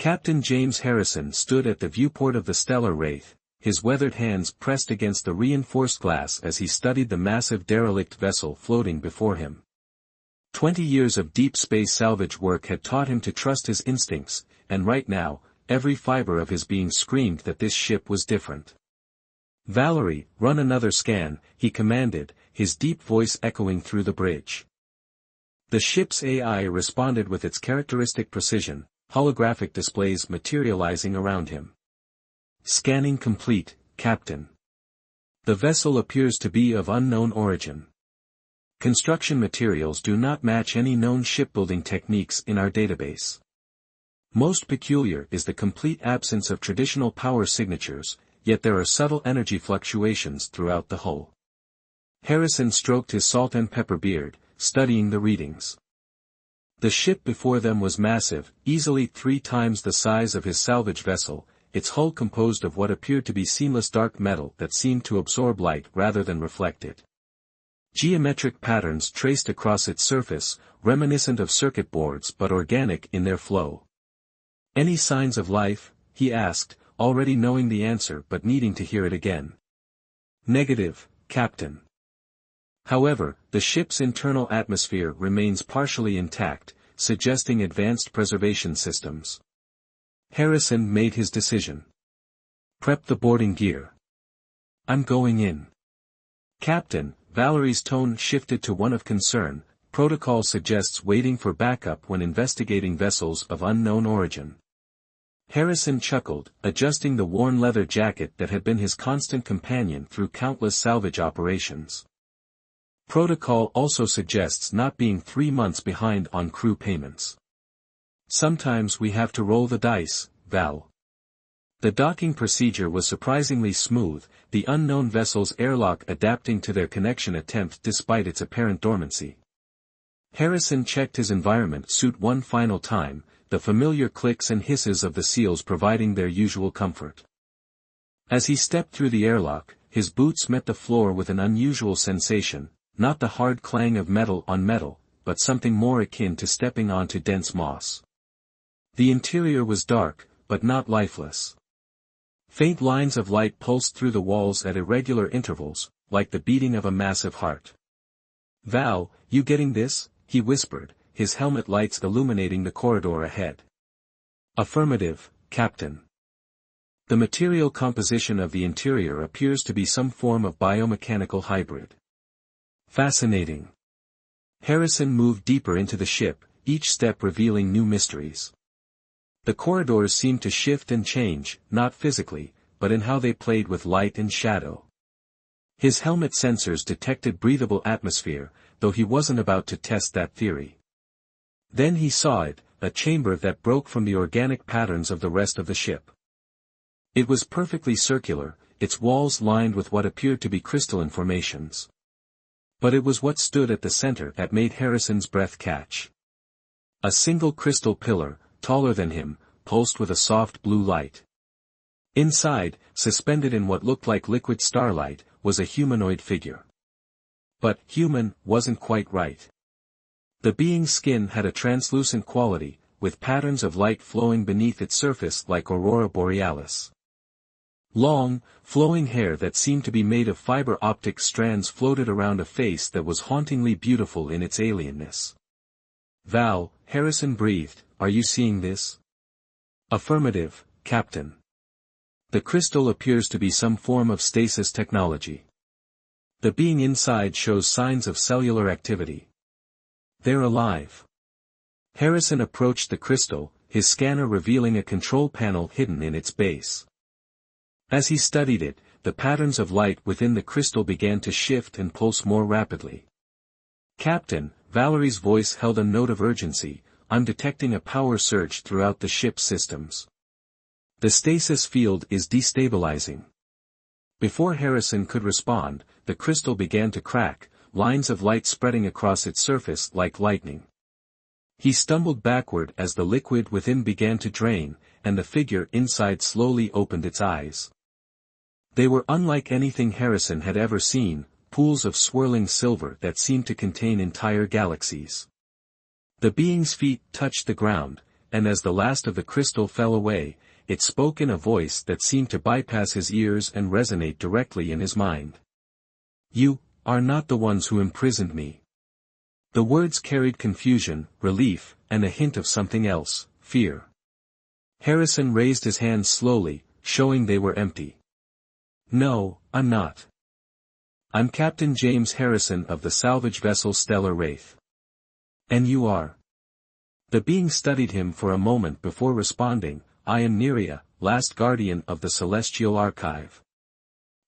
Captain James Harrison stood at the viewport of the stellar wraith, his weathered hands pressed against the reinforced glass as he studied the massive derelict vessel floating before him. 20 years of deep space salvage work had taught him to trust his instincts, and right now, every fiber of his being screamed that this ship was different. "Valerie, run another scan," he commanded, his deep voice echoing through the bridge. The ship's AI responded with its characteristic precision, holographic displays materializing around him. "Scanning complete, Captain. The vessel appears to be of unknown origin. Construction materials do not match any known shipbuilding techniques in our database. Most peculiar is the complete absence of traditional power signatures, yet there are subtle energy fluctuations throughout the hull." Harrison stroked his salt and pepper beard, studying the readings. The ship before them was massive, easily 3 times the size of his salvage vessel, its hull composed of what appeared to be seamless dark metal that seemed to absorb light rather than reflect it. Geometric patterns traced across its surface, reminiscent of circuit boards but organic in their flow. "Any signs of life?" he asked, already knowing the answer but needing to hear it again. "Negative, Captain. However, the ship's internal atmosphere remains partially intact, suggesting advanced preservation systems." Harrison made his decision. "Prep the boarding gear. I'm going in." "Captain," Valerie's tone shifted to one of concern, "protocol suggests waiting for backup when investigating vessels of unknown origin." Harrison chuckled, adjusting the worn leather jacket that had been his constant companion through countless salvage operations. "Protocol also suggests not being 3 months behind on crew payments. Sometimes we have to roll the dice, Val." The docking procedure was surprisingly smooth, the unknown vessel's airlock adapting to their connection attempt despite its apparent dormancy. Harrison checked his environment suit one final time, the familiar clicks and hisses of the seals providing their usual comfort. As he stepped through the airlock, his boots met the floor with an unusual sensation, not the hard clang of metal on metal, but something more akin to stepping onto dense moss. The interior was dark, but not lifeless. Faint lines of light pulsed through the walls at irregular intervals, like the beating of a massive heart. "Val, you getting this?" he whispered, his helmet lights illuminating the corridor ahead. "Affirmative, Captain." The material composition of the interior appears to be some form of biomechanical hybrid. "Fascinating." Harrison moved deeper into the ship, each step revealing new mysteries. The corridors seemed to shift and change, not physically, but in how they played with light and shadow. His helmet sensors detected breathable atmosphere, though he wasn't about to test that theory. Then he saw it, a chamber that broke from the organic patterns of the rest of the ship. It was perfectly circular, its walls lined with what appeared to be crystalline formations. But it was what stood at the center that made Harrison's breath catch. A single crystal pillar, taller than him, pulsed with a soft blue light. Inside, suspended in what looked like liquid starlight, was a humanoid figure. But human wasn't quite right. The being's skin had a translucent quality, with patterns of light flowing beneath its surface like aurora borealis. Long, flowing hair that seemed to be made of fiber optic strands floated around a face that was hauntingly beautiful in its alienness. "Val," Harrison breathed, "are you seeing this?" "Affirmative, Captain." The crystal appears to be some form of stasis technology. The being inside shows signs of cellular activity. "They're alive." Harrison approached the crystal, his scanner revealing a control panel hidden in its base. As he studied it, the patterns of light within the crystal began to shift and pulse more rapidly. "Captain," Valerie's voice held a note of urgency, "I'm detecting a power surge throughout the ship's systems. The stasis field is destabilizing." Before Harrison could respond, the crystal began to crack, lines of light spreading across its surface like lightning. He stumbled backward as the liquid within began to drain, and the figure inside slowly opened its eyes. They were unlike anything Harrison had ever seen, pools of swirling silver that seemed to contain entire galaxies. The being's feet touched the ground, and as the last of the crystal fell away, it spoke in a voice that seemed to bypass his ears and resonate directly in his mind. "You are not the ones who imprisoned me." The words carried confusion, relief, and a hint of something else, fear. Harrison raised his hands slowly, showing they were empty. "No, I'm not. I'm Captain James Harrison of the salvage vessel Stellar Wraith." "And you are?" The being studied him for a moment before responding, "I am Neria, last guardian of the Celestial Archive."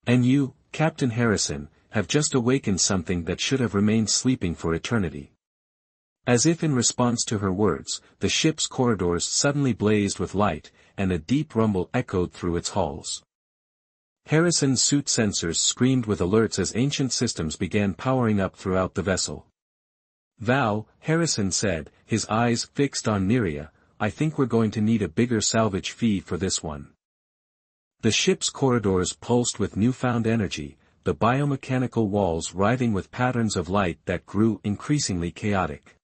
"And you, Captain Harrison, have just awakened something that should have remained sleeping for eternity." As if in response to her words, the ship's corridors suddenly blazed with light, and a deep rumble echoed through its halls. Harrison's suit sensors screamed with alerts as ancient systems began powering up throughout the vessel. "Val," Harrison said, his eyes fixed on Neria, "I think we're going to need a bigger salvage fee for this one." The ship's corridors pulsed with newfound energy, the biomechanical walls writhing with patterns of light that grew increasingly chaotic.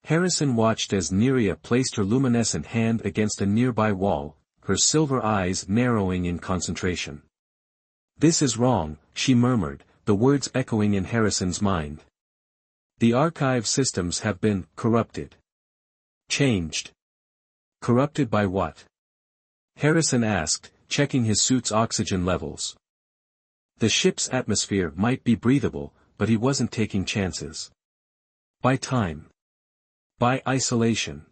Harrison watched as Neria placed her luminescent hand against a nearby wall, her silver eyes narrowing in concentration. "This is wrong," she murmured, the words echoing in Harrison's mind. "The archive systems have been corrupted." "Changed." "Corrupted by what?" Harrison asked, checking his suit's oxygen levels. The ship's atmosphere might be breathable, but he wasn't taking chances. "By time. By isolation.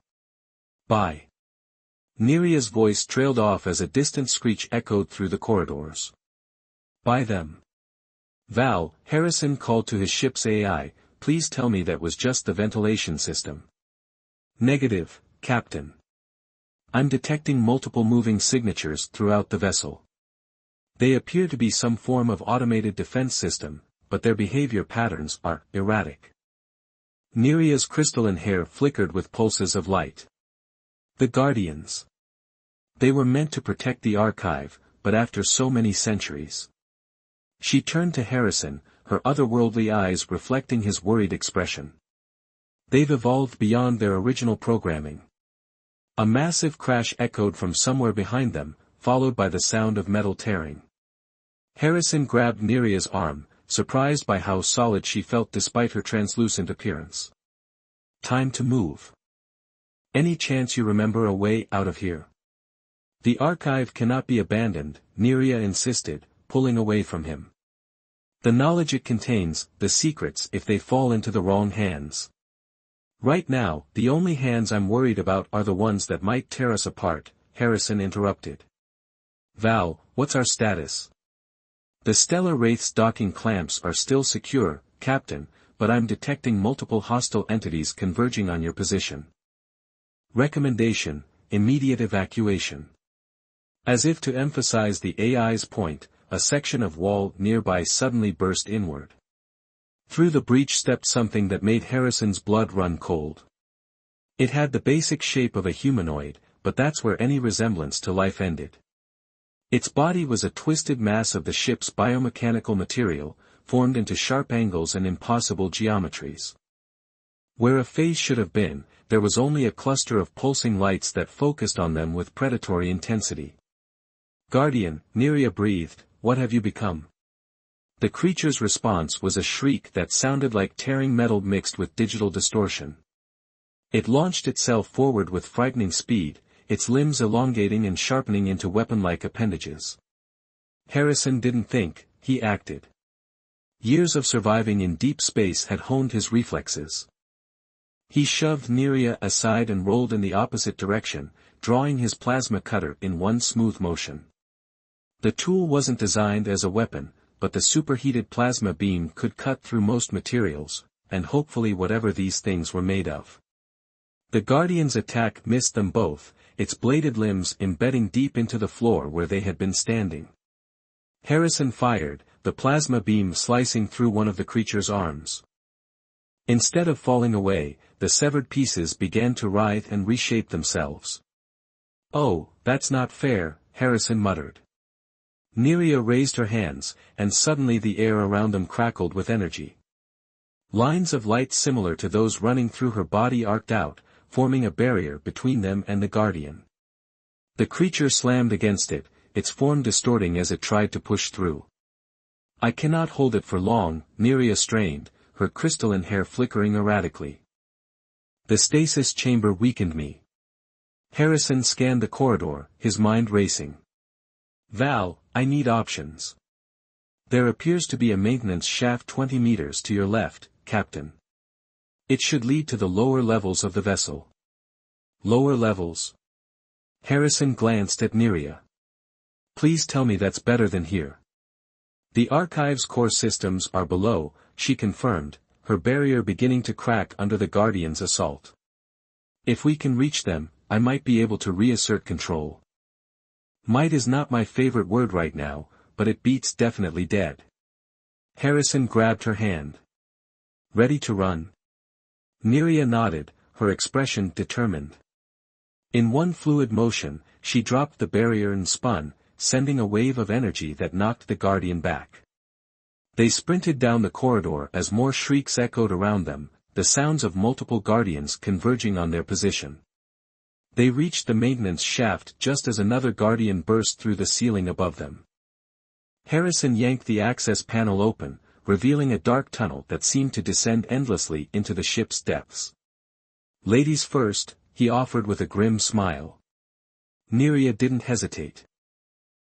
By—" Neria's voice trailed off as a distant screech echoed through the corridors. "By them." "Val," Harrison called to his ship's AI, "please tell me that was just the ventilation system." "Negative, Captain. I'm detecting multiple moving signatures throughout the vessel. They appear to be some form of automated defense system, but their behavior patterns are erratic." Neria's crystalline hair flickered with pulses of light. "The Guardians. They were meant to protect the archive, but after so many centuries." She turned to Harrison, her otherworldly eyes reflecting his worried expression. "They've evolved beyond their original programming." A massive crash echoed from somewhere behind them, followed by the sound of metal tearing. Harrison grabbed Neria's arm, surprised by how solid she felt despite her translucent appearance. "Time to move. Any chance you remember a way out of here?" "The archive cannot be abandoned," Neria insisted, pulling away from him. "The knowledge it contains, the secrets if they fall into the wrong hands." "Right now, the only hands I'm worried about are the ones that might tear us apart," Harrison interrupted. "Val, what's our status?" "The Stellar Wraith's docking clamps are still secure, Captain, but I'm detecting multiple hostile entities converging on your position. Recommendation, immediate evacuation." As if to emphasize the AI's point, a section of wall nearby suddenly burst inward. Through the breach stepped something that made Harrison's blood run cold. It had the basic shape of a humanoid, but that's where any resemblance to life ended. Its body was a twisted mass of the ship's biomechanical material, formed into sharp angles and impossible geometries. Where a face should have been, there was only a cluster of pulsing lights that focused on them with predatory intensity. "Guardian," Neria breathed, "what have you become?" The creature's response was a shriek that sounded like tearing metal mixed with digital distortion. It launched itself forward with frightening speed, its limbs elongating and sharpening into weapon-like appendages. Harrison didn't think, he acted. Years of surviving in deep space had honed his reflexes. He shoved Neria aside and rolled in the opposite direction, drawing his plasma cutter in one smooth motion. The tool wasn't designed as a weapon, but the superheated plasma beam could cut through most materials, and hopefully whatever these things were made of. The Guardian's attack missed them both, its bladed limbs embedding deep into the floor where they had been standing. Harrison fired, the plasma beam slicing through one of the creature's arms. Instead of falling away, the severed pieces began to writhe and reshape themselves. "Oh, that's not fair," Harrison muttered. Neria raised her hands, and suddenly the air around them crackled with energy. Lines of light similar to those running through her body arced out, forming a barrier between them and the Guardian. The creature slammed against it, its form distorting as it tried to push through. "I cannot hold it for long," Nerea strained, her crystalline hair flickering erratically. "The stasis chamber weakened me." Harrison scanned the corridor, his mind racing. "Val, I need options. There appears to be a maintenance shaft 20 meters to your left, Captain. It should lead to the lower levels of the vessel." "Lower levels?" Harrison glanced at Nerea. "Please tell me that's better than here." "The Archive's core systems are below," she confirmed, her barrier beginning to crack under the Guardian's assault. "If we can reach them, I might be able to reassert control." "Might is not my favorite word right now, but it beats definitely dead." Harrison grabbed her hand. "Ready to run?" Nerea nodded, her expression determined. In one fluid motion, she dropped the barrier and spun, sending a wave of energy that knocked the Guardian back. They sprinted down the corridor as more shrieks echoed around them, the sounds of multiple Guardians converging on their position. They reached the maintenance shaft just as another Guardian burst through the ceiling above them. Harrison yanked the access panel open, revealing a dark tunnel that seemed to descend endlessly into the ship's depths. "Ladies first," he offered with a grim smile. Nerea didn't hesitate.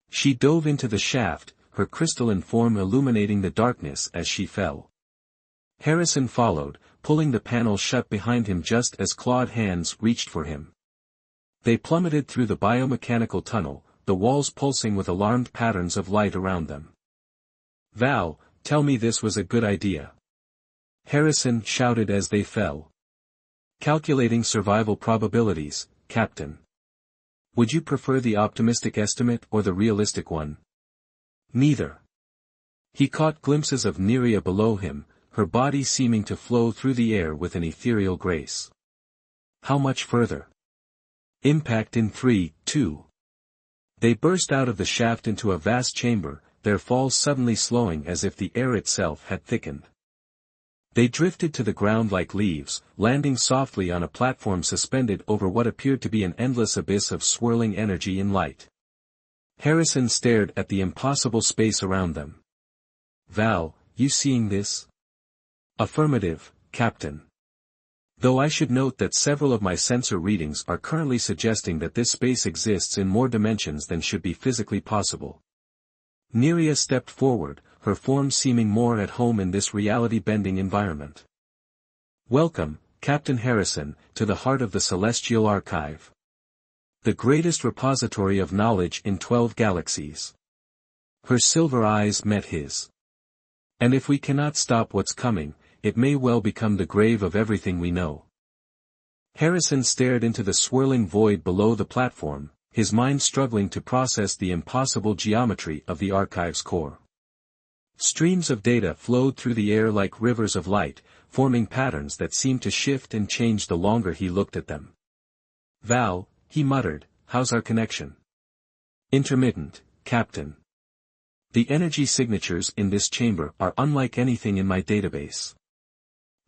She dove into the shaft, her crystalline form illuminating the darkness as she fell. Harrison followed, pulling the panel shut behind him just as clawed hands reached for him. They plummeted through the biomechanical tunnel, the walls pulsing with alarmed patterns of light around them. "Val, tell me this was a good idea." Harrison shouted as they fell. "Calculating survival probabilities, Captain. Would you prefer the optimistic estimate or the realistic one?" "Neither." He caught glimpses of Nerea below him, her body seeming to flow through the air with an ethereal grace. "How much further?" "Impact in 3, 2. They burst out of the shaft into a vast chamber, their fall suddenly slowing as if the air itself had thickened. They drifted to the ground like leaves, landing softly on a platform suspended over what appeared to be an endless abyss of swirling energy and light. Harrison stared at the impossible space around them. "Val, you seeing this?" "Affirmative, Captain. Though I should note that several of my sensor readings are currently suggesting that this space exists in more dimensions than should be physically possible." Nerea stepped forward, her form seeming more at home in this reality-bending environment. "Welcome, Captain Harrison, to the heart of the Celestial Archive. The greatest repository of knowledge in 12 galaxies." Her silver eyes met his. "And if we cannot stop what's coming, it may well become the grave of everything we know." Harrison stared into the swirling void below the platform, his mind struggling to process the impossible geometry of the Archive's core. Streams of data flowed through the air like rivers of light, forming patterns that seemed to shift and change the longer he looked at them. "Val," he muttered, "how's our connection?" "Intermittent, Captain. The energy signatures in this chamber are unlike anything in my database.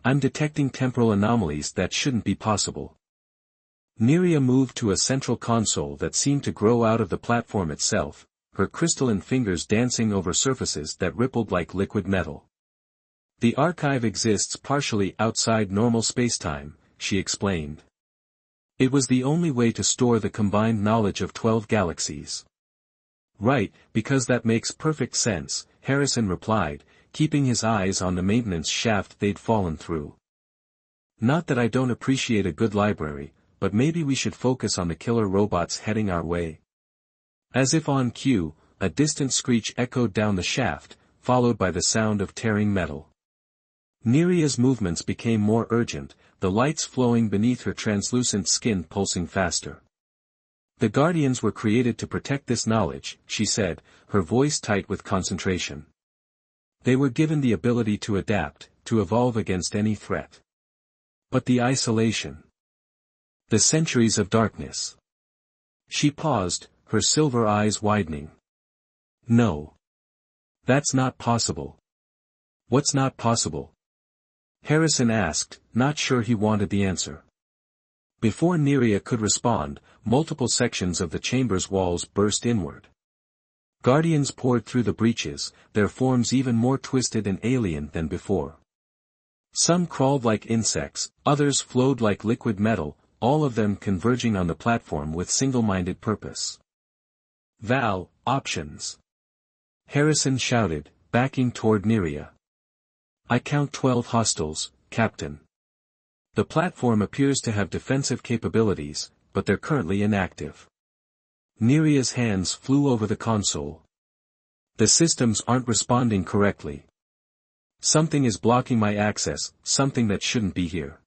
I'm detecting temporal anomalies that shouldn't be possible." Nerea moved to a central console that seemed to grow out of the platform itself, her crystalline fingers dancing over surfaces that rippled like liquid metal. "The Archive exists partially outside normal spacetime," she explained. "It was the only way to store the combined knowledge of 12 galaxies." "Right, because that makes perfect sense," Harrison replied, keeping his eyes on the maintenance shaft they'd fallen through. "Not that I don't appreciate a good library, but maybe we should focus on the killer robots heading our way." As if on cue, a distant screech echoed down the shaft, followed by the sound of tearing metal. Nerea's movements became more urgent, the lights flowing beneath her translucent skin pulsing faster. "The Guardians were created to protect this knowledge," she said, her voice tight with concentration. "They were given the ability to adapt, to evolve against any threat. But the isolation. The centuries of darkness." She paused, her silver eyes widening. "No. That's not possible." "What's not possible?" Harrison asked, not sure he wanted the answer. Before Nerea could respond, multiple sections of the chamber's walls burst inward. Guardians poured through the breaches, their forms even more twisted and alien than before. Some crawled like insects, others flowed like liquid metal, all of them converging on the platform with single-minded purpose. Val, options. Harrison shouted, backing toward Nerea. I count 12 hostiles, Captain. The platform appears to have defensive capabilities, but they're currently inactive. Nerea's hands flew over the console. The systems aren't responding correctly. Something is blocking my access, something that shouldn't be here.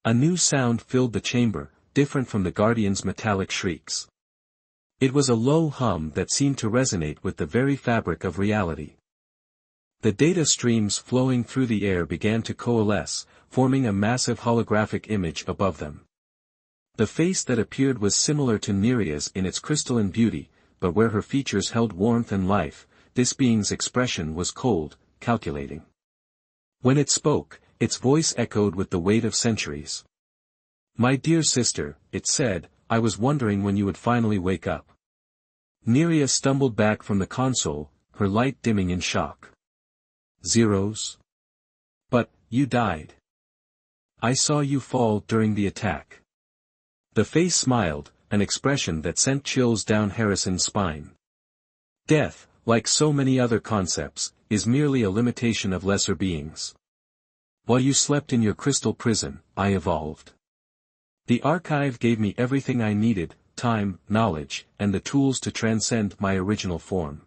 A new sound filled the chamber, different from the Guardian's metallic shrieks. It was a low hum that seemed to resonate with the very fabric of reality. The data streams flowing through the air began to coalesce, forming a massive holographic image above them. The face that appeared was similar to Nerea's in its crystalline beauty, but where her features held warmth and life, this being's expression was cold, calculating. When it spoke, its voice echoed with the weight of centuries. My dear sister, it said, I was wondering when you would finally wake up. Nerea stumbled back from the console, her light dimming in shock. Zeros? But, you died. I saw you fall during the attack. The face smiled, an expression that sent chills down Harrison's spine. Death, like so many other concepts, is merely a limitation of lesser beings. While you slept in your crystal prison, I evolved. The archive gave me everything I needed, time, knowledge, and the tools to transcend my original form.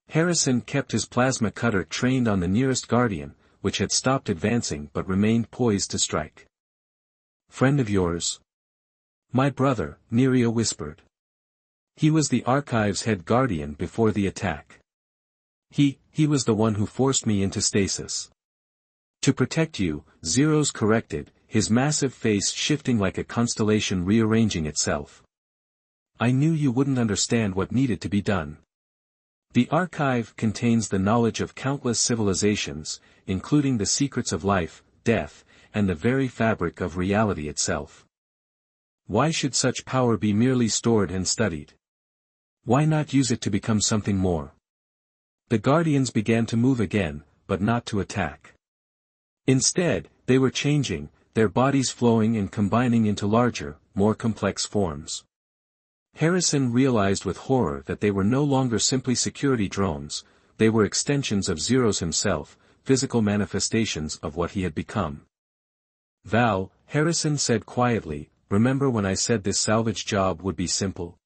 Harrison kept his plasma cutter trained on the nearest Guardian, which had stopped advancing but remained poised to strike. Friend of yours? My brother, Nerea whispered. He was the archive's head Guardian before the attack. He was the one who forced me into stasis. To protect you, Zeros corrected, his massive face shifting like a constellation rearranging itself. I knew you wouldn't understand what needed to be done. The archive contains the knowledge of countless civilizations, including the secrets of life, death, and the very fabric of reality itself. Why should such power be merely stored and studied? Why not use it to become something more? The Guardians began to move again, but not to attack. Instead, they were changing, their bodies flowing and combining into larger, more complex forms. Harrison realized with horror that they were no longer simply security drones, they were extensions of Zeros himself, physical manifestations of what he had become. Val, Harrison said quietly, remember when I said this salvage job would be simple?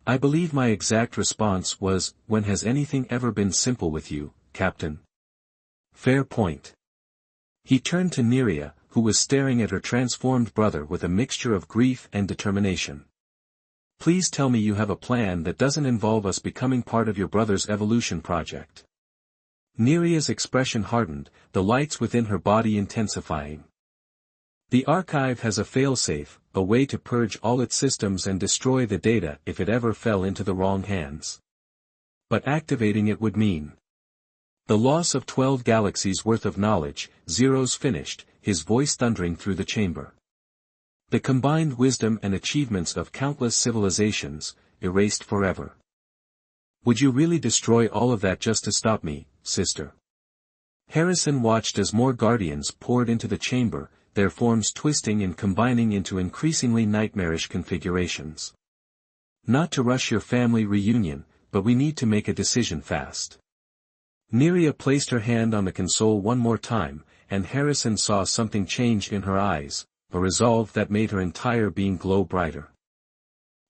I believe my exact response was, when has anything ever been simple with you, Captain? Fair point. He turned to Nerea, who was staring at her transformed brother with a mixture of grief and determination. Please tell me you have a plan that doesn't involve us becoming part of your brother's evolution project. Nerea's expression hardened, the lights within her body intensifying. The archive has a failsafe, a way to purge all its systems and destroy the data if it ever fell into the wrong hands. But activating it would mean the loss of 12 galaxies worth of knowledge. Zeros finished, his voice thundering through the chamber. The combined wisdom and achievements of countless civilizations, erased forever. Would you really destroy all of that just to stop me, sister? Harrison watched as more Guardians poured into the chamber, their forms twisting and combining into increasingly nightmarish configurations. Not to rush your family reunion, but we need to make a decision fast. Nerea placed her hand on the console one more time, and Harrison saw something change in her eyes, a resolve that made her entire being glow brighter.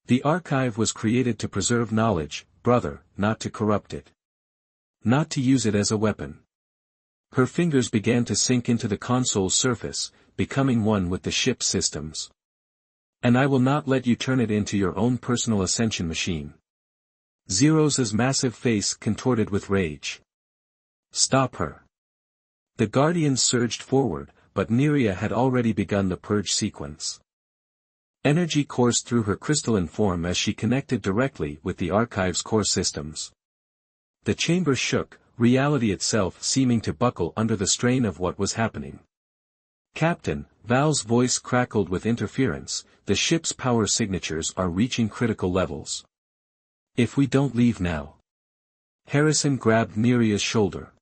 The archive was created to preserve knowledge, brother, not to corrupt it. Not to use it as a weapon. Her fingers began to sink into the console's surface, becoming one with the ship's systems. And I will not let you turn it into your own personal ascension machine. Zeros' massive face contorted with rage. Stop her. The Guardians surged forward, but Nerea had already begun the purge sequence. Energy coursed through her crystalline form as she connected directly with the archive's core systems. The chamber shook, reality itself seeming to buckle under the strain of what was happening. Captain, Val's voice crackled with interference, the ship's power signatures are reaching critical levels. If we don't leave now. Harrison grabbed Neria's shoulder.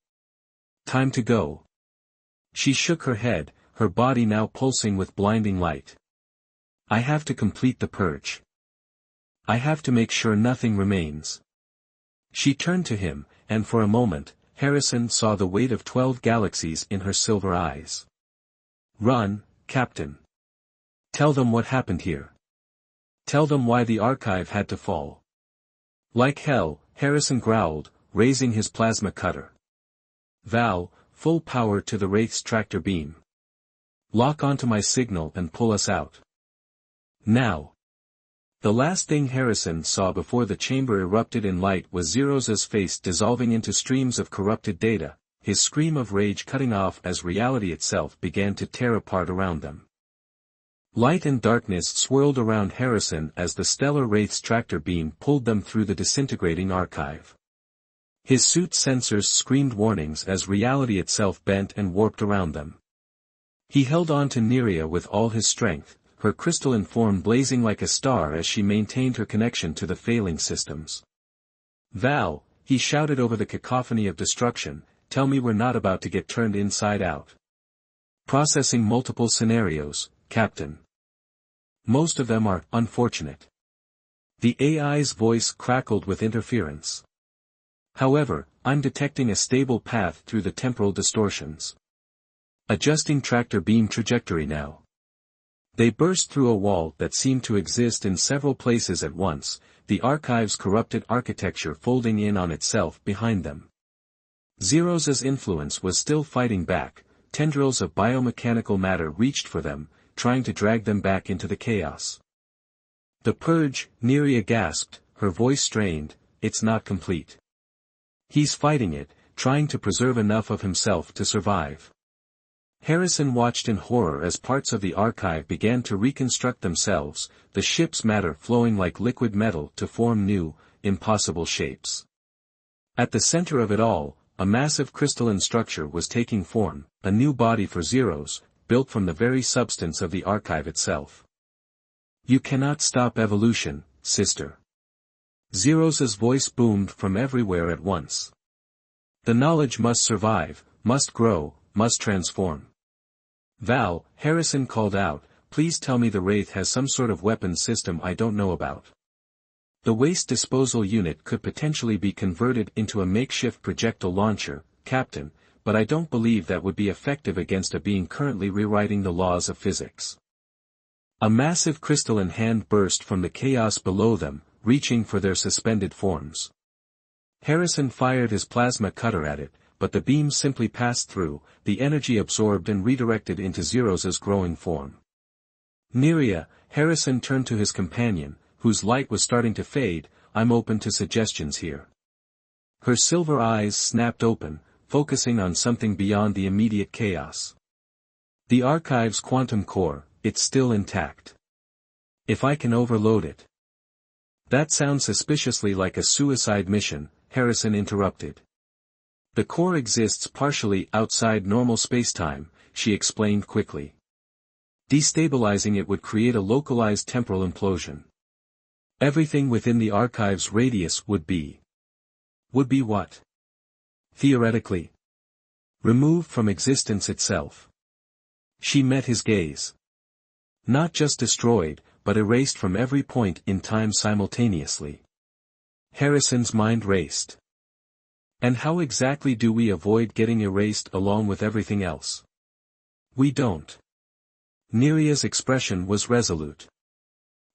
Time to go. She shook her head, her body now pulsing with blinding light. I have to complete the purge. I have to make sure nothing remains. She turned to him, and for a moment, Harrison saw the weight of 12 galaxies in her silver eyes. Run, Captain. Tell them what happened here. Tell them why the archive had to fall. Like hell, Harrison growled, raising his plasma cutter. Val, full power to the Wraith's tractor beam. Lock onto my signal and pull us out. Now. The last thing Harrison saw before the chamber erupted in light was Zero's face dissolving into streams of corrupted data, his scream of rage cutting off as reality itself began to tear apart around them. Light and darkness swirled around Harrison as the stellar Wraith's tractor beam pulled them through the disintegrating archive. His suit's sensors screamed warnings as reality itself bent and warped around them. He held on to Neria with all his strength, her crystalline form blazing like a star as she maintained her connection to the failing systems. Val, he shouted over the cacophony of destruction, tell me we're not about to get turned inside out. Processing multiple scenarios, Captain. Most of them are unfortunate. The AI's voice crackled with interference. However, I'm detecting a stable path through the temporal distortions. Adjusting tractor beam trajectory now. They burst through a wall that seemed to exist in several places at once, the archive's corrupted architecture folding in on itself behind them. Zero's influence was still fighting back, tendrils of biomechanical matter reached for them, trying to drag them back into the chaos. The purge, Neria gasped, her voice strained, it's not complete. He's fighting it, trying to preserve enough of himself to survive. Harrison watched in horror as parts of the archive began to reconstruct themselves, the ship's matter flowing like liquid metal to form new, impossible shapes. At the center of it all, a massive crystalline structure was taking form, a new body for Zeros, built from the very substance of the archive itself. You cannot stop evolution, sister. Zeros' voice boomed from everywhere at once. The knowledge must survive, must grow, must transform. Val, Harrison called out, please tell me the Wraith has some sort of weapons system I don't know about. The waste disposal unit could potentially be converted into a makeshift projectile launcher, Captain, but I don't believe that would be effective against a being currently rewriting the laws of physics. A massive crystalline hand burst from the chaos below them, reaching for their suspended forms. Harrison fired his plasma cutter at it, but the beam simply passed through, the energy absorbed and redirected into Zero's growing form. Neria, Harrison turned to his companion, whose light was starting to fade, I'm open to suggestions here. Her silver eyes snapped open, focusing on something beyond the immediate chaos. The archive's quantum core, it's still intact. If I can overload it. That sounds suspiciously like a suicide mission, Harrison interrupted. The core exists partially outside normal spacetime, she explained quickly. Destabilizing it would create a localized temporal implosion. Everything within the archive's radius would be. Would be what? Theoretically. Removed from existence itself. She met his gaze. Not just destroyed, but erased from every point in time simultaneously. Harrison's mind raced. And how exactly do we avoid getting erased along with everything else? We don't. Neria's expression was resolute.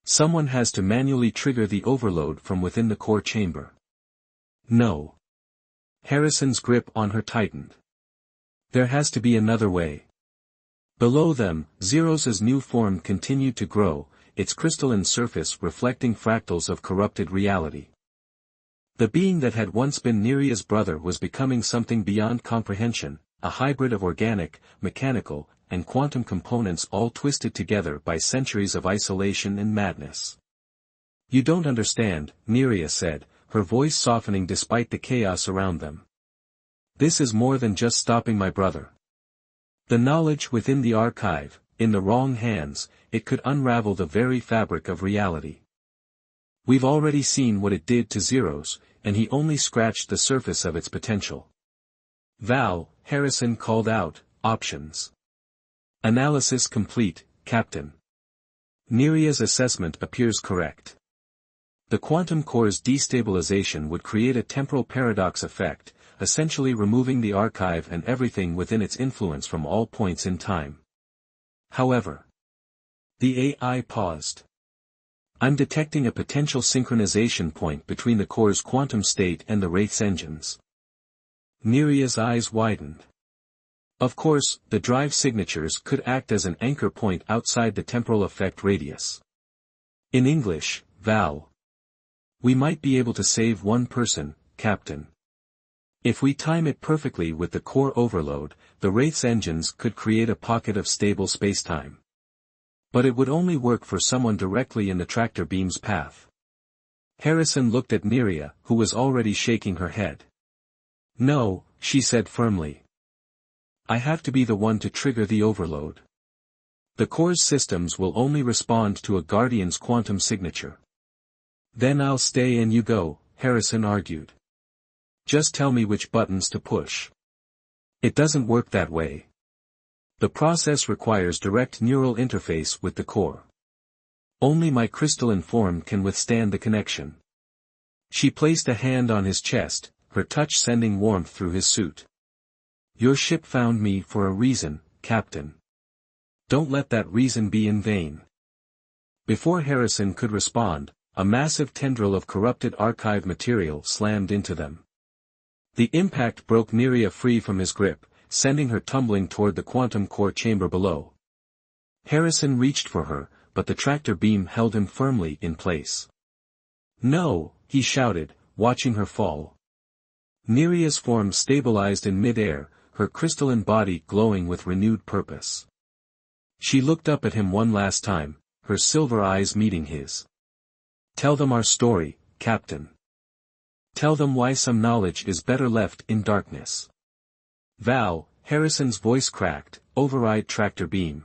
Someone has to manually trigger the overload from within the core chamber. No. Harrison's grip on her tightened. There has to be another way. Below them, Zero's new form continued to grow, its crystalline surface reflecting fractals of corrupted reality. The being that had once been Neria's brother was becoming something beyond comprehension, a hybrid of organic, mechanical, and quantum components all twisted together by centuries of isolation and madness. You don't understand, Neria said, her voice softening despite the chaos around them. This is more than just stopping my brother. The knowledge within the archive, in the wrong hands, it could unravel the very fabric of reality. We've already seen what it did to Zeros, and he only scratched the surface of its potential. Val, Harrison called out, options. Analysis complete, Captain. Neria's assessment appears correct. The quantum core's destabilization would create a temporal paradox effect, essentially removing the archive and everything within its influence from all points in time. However, the AI paused. I'm detecting a potential synchronization point between the core's quantum state and the Wraith's engines. Neria's eyes widened. Of course, the drive signatures could act as an anchor point outside the temporal effect radius. In English, Val. We might be able to save one person, Captain. If we time it perfectly with the core overload, the Wraith's engines could create a pocket of stable spacetime. But it would only work for someone directly in the tractor beam's path. Harrison looked at Neria, who was already shaking her head. No, she said firmly. I have to be the one to trigger the overload. The core's systems will only respond to a Guardian's quantum signature. Then I'll stay and you go, Harrison argued. Just tell me which buttons to push. It doesn't work that way. The process requires direct neural interface with the core. Only my crystalline form can withstand the connection. She placed a hand on his chest, her touch sending warmth through his suit. Your ship found me for a reason, Captain. Don't let that reason be in vain. Before Harrison could respond, a massive tendril of corrupted archive material slammed into them. The impact broke Neria free from his grip, sending her tumbling toward the quantum core chamber below. Harrison reached for her, but the tractor beam held him firmly in place. No, he shouted, watching her fall. Neria's form stabilized in mid-air, her crystalline body glowing with renewed purpose. She looked up at him one last time, her silver eyes meeting his. Tell them our story, Captain. Tell them why some knowledge is better left in darkness. Val, Harrison's voice cracked, override tractor beam.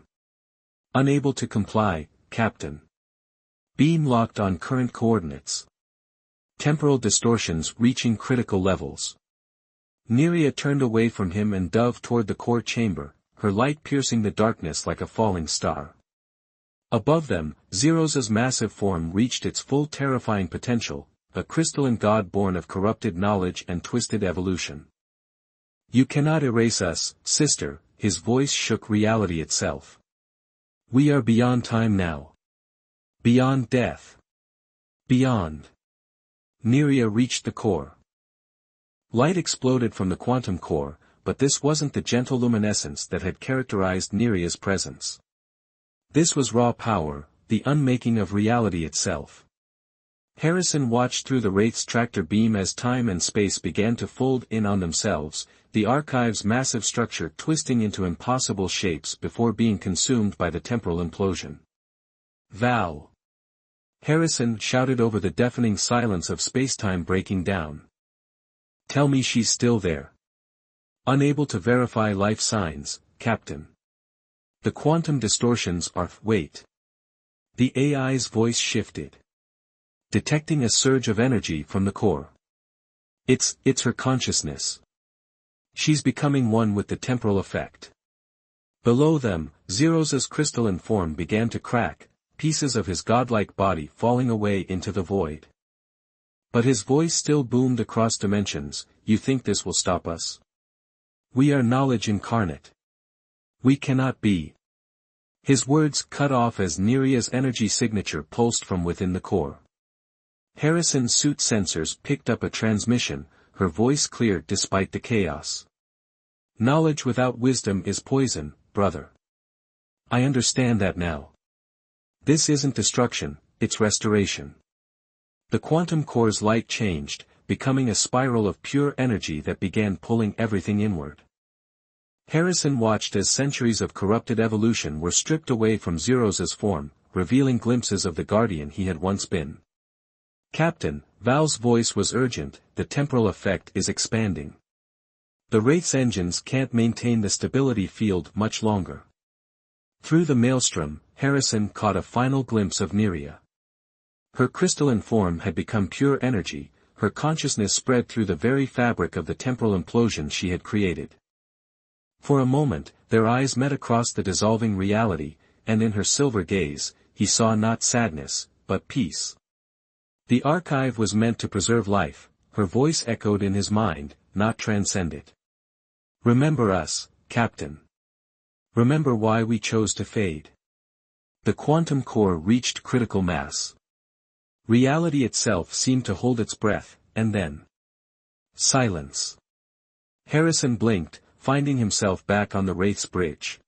Unable to comply, Captain. Beam locked on current coordinates. Temporal distortions reaching critical levels. Neria turned away from him and dove toward the core chamber, her light piercing the darkness like a falling star. Above them, Zeros's massive form reached its full terrifying potential, a crystalline god born of corrupted knowledge and twisted evolution. You cannot erase us, sister, his voice shook reality itself. We are beyond time now. Beyond death. Beyond. Neria reached the core. Light exploded from the quantum core, but this wasn't the gentle luminescence that had characterized Neria's presence. This was raw power, the unmaking of reality itself. Harrison watched through the Wraith's tractor beam as time and space began to fold in on themselves, the archive's massive structure twisting into impossible shapes before being consumed by the temporal implosion. Val! Harrison shouted over the deafening silence of spacetime breaking down. Tell me she's still there. Unable to verify life signs, Captain. The quantum distortions are— Wait. The AI's voice shifted. Detecting a surge of energy from the core. It's her consciousness. She's becoming one with the temporal effect. Below them, Zeros's crystalline form began to crack, pieces of his godlike body falling away into the void. But his voice still boomed across dimensions, you think this will stop us? We are knowledge incarnate. We cannot be. His words cut off as Neria's energy signature pulsed from within the core. Harrison's suit sensors picked up a transmission, her voice clear despite the chaos. Knowledge without wisdom is poison, brother. I understand that now. This isn't destruction, it's restoration. The quantum core's light changed, becoming a spiral of pure energy that began pulling everything inward. Harrison watched as centuries of corrupted evolution were stripped away from Zeros's form, revealing glimpses of the guardian he had once been. Captain, Val's voice was urgent, the temporal effect is expanding. The Wraith's engines can't maintain the stability field much longer. Through the maelstrom, Harrison caught a final glimpse of Nerea. Her crystalline form had become pure energy, her consciousness spread through the very fabric of the temporal implosion she had created. For a moment, their eyes met across the dissolving reality, and in her silver gaze, he saw not sadness, but peace. The archive was meant to preserve life, her voice echoed in his mind, not transcend it. Remember us, Captain. Remember why we chose to fade. The quantum core reached critical mass. Reality itself seemed to hold its breath, and then silence. Harrison blinked, finding himself back on the Wraith's bridge.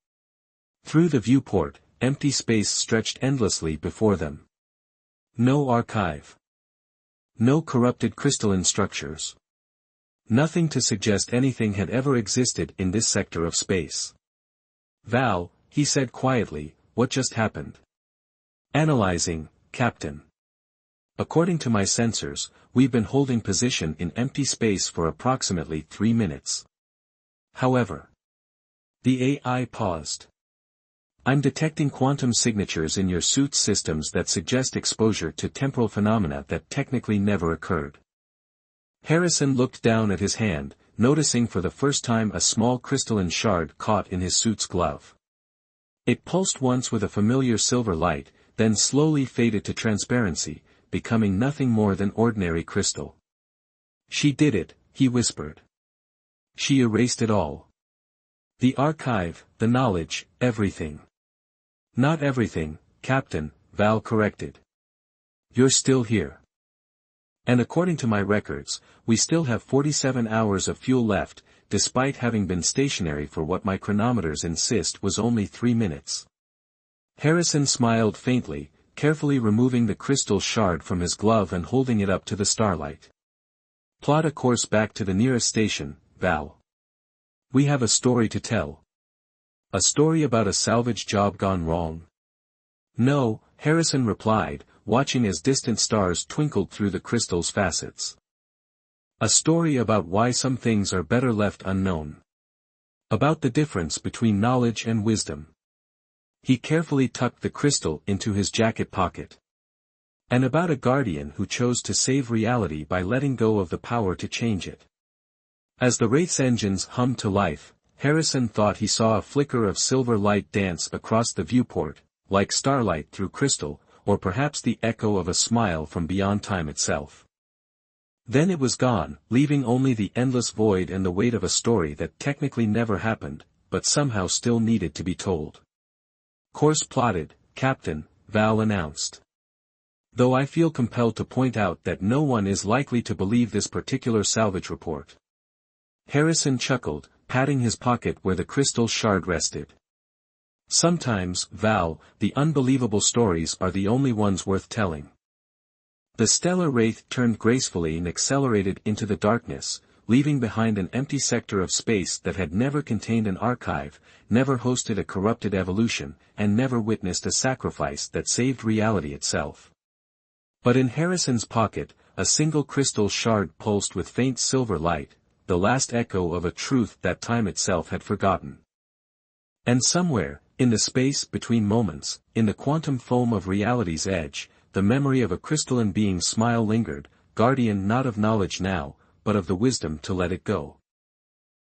Through the viewport, empty space stretched endlessly before them. No archive. No corrupted crystalline structures. Nothing to suggest anything had ever existed in this sector of space. Val, he said quietly, what just happened? Analyzing, Captain. According to my sensors, we've been holding position in empty space for approximately 3 minutes. However, the AI paused. I'm detecting quantum signatures in your suit's systems that suggest exposure to temporal phenomena that technically never occurred. Harrison looked down at his hand, noticing for the first time a small crystalline shard caught in his suit's glove. It pulsed once with a familiar silver light, then slowly faded to transparency, becoming nothing more than ordinary crystal. She did it, he whispered. She erased it all. The archive, the knowledge, everything. Not everything, Captain, Val corrected. You're still here. And according to my records, we still have 47 hours of fuel left, despite having been stationary for what my chronometers insist was only 3 minutes. Harrison smiled faintly, carefully removing the crystal shard from his glove and holding it up to the starlight. Plot a course back to the nearest station, Val. We have a story to tell. A story about a salvage job gone wrong? No, Harrison replied, watching as distant stars twinkled through the crystal's facets. A story about why some things are better left unknown. About the difference between knowledge and wisdom. He carefully tucked the crystal into his jacket pocket. And about a guardian who chose to save reality by letting go of the power to change it. As the Wraith's engines hummed to life, Harrison thought he saw a flicker of silver light dance across the viewport, like starlight through crystal, or perhaps the echo of a smile from beyond time itself. Then it was gone, leaving only the endless void and the weight of a story that technically never happened, but somehow still needed to be told. Course plotted, Captain, Val announced. Though I feel compelled to point out that no one is likely to believe this particular salvage report. Harrison chuckled, patting his pocket where the crystal shard rested. Sometimes, Val, the unbelievable stories are the only ones worth telling. The stellar wraith turned gracefully and accelerated into the darkness, leaving behind an empty sector of space that had never contained an archive, never hosted a corrupted evolution, and never witnessed a sacrifice that saved reality itself. But in Harrison's pocket, a single crystal shard pulsed with faint silver light, the last echo of a truth that time itself had forgotten. And somewhere, in the space between moments, in the quantum foam of reality's edge, the memory of a crystalline being's smile lingered, guardian not of knowledge now, but of the wisdom to let it go.